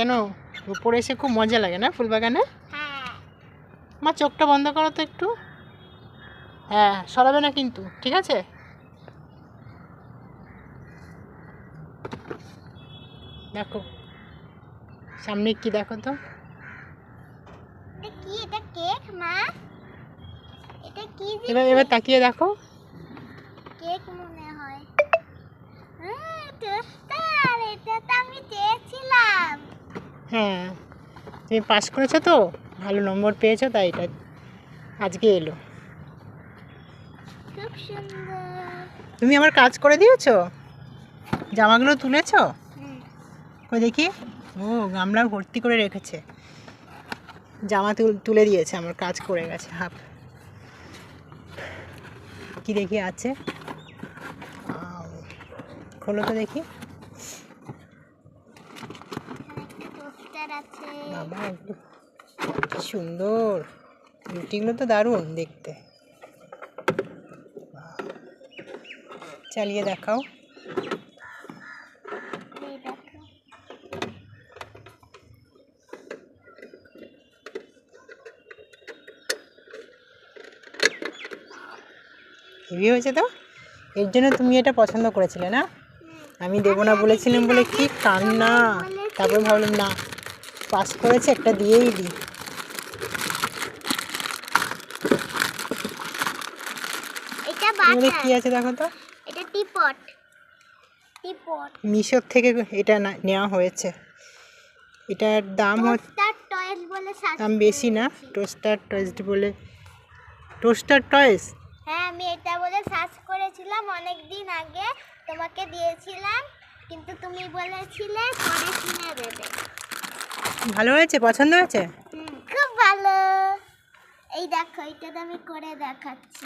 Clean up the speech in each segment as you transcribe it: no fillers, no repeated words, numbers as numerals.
কেন উপরে এসে খুব মজা লাগে না ফুল বাগানে? হ্যাঁ। মা চোখটা বন্ধ করো তো একটু। হ্যাঁ, সরাবে না কিন্তু, ঠিক আছে? দেখো সামনে কি দেখো তো। এটা কি? এটা কেক মা? এটা কি জিনিস? এবার তাকিয়ে দেখো। কেক মনে হয়। টোস্টার, এটা তো আমি চেয়েছিলাম। হ্যাঁ, তুমি পাস করেছো তো, ভালো নম্বর পেয়েছো, তাই এটা আজকে এলো। খুব সুন্দর। তুমি আমার কাজ করে দিয়েছো? জামাগুলো তুলেছো? কই দেখি। ও, গামলা ভর্তি করে রেখেছে। জামা তুলে দিয়েছে, আমার কাজ করে গেছে হাফ। কি দেখি আছে, খোলো তো দেখি। টোস্টার আছে। বাবা, কি সুন্দর, রুটিগুলো তো দারুণ দেখতে। চালিয়ে দেখাও। এই দেখো। হেভি হয়েছে তো। এর জন্য তুমি এটা পছন্দ করেছিলে না? আমি দেবো না বলেছিলাম বলে কি কান্না। তারপরে ভাবলাম না, পাস করেছে, একটা দিয়েই দিই। এটা এবারে বাটার। কি আছে দেখো তো। এটা টিপট। টিপট। মিশোর থেকে এটা নেওয়া হয়েছে। এটার দাম টোস্টার টয়েস বলে সার্চ দাম বেশি না, টোস্টার টয়েস বলে। Toaster toys? হ্যাঁ, আমি এটা বলে সার্চ করেছিলাম অনেক দিন আগে, তোমাকে দিয়েছিলাম, কিন্তু তুমি বলেছিলে পরে কিনে দেবে। ভালো হয়েছে? পছন্দ হয়েছে? খুব ভালো। এই দেখো, এটা তো আমি করে দেখাচ্ছি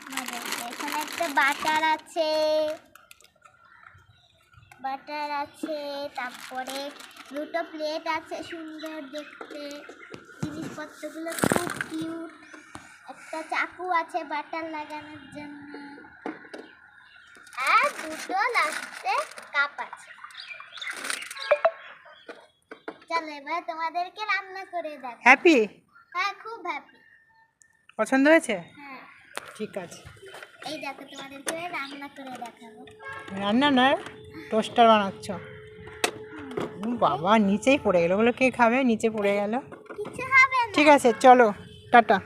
তোমাদেরকে। এখানে একটা বাটার আছে, বাটার আছে, তারপরে দুটো প্লেট আছে সুন্দর দেখতে, জিনিসপত্রগুলো খুব কিউট। একটা চাকু আছে বাটার লাগানোর জন্য, আর দুটো লাস্টে কাপ আছে। চলো এবার তোমাদেরকে রান্না করে দেখ। হ্যাপি? হ্যাঁ, খুব হ্যাপি। পছন্দ হয়েছে? হ্যাঁ, ঠিক আছে। এই দেখো তোমাদেরকে রান্না করে দেখাবো। রান্না না, টোস্টার বানাচ্ছ? বাবা, নিচেই পড়ে গেল, ওগুলো কে খাবে? নিচে পড়ে গেল। কিছু হবে না। ঠিক আছে, চলো, টাটা।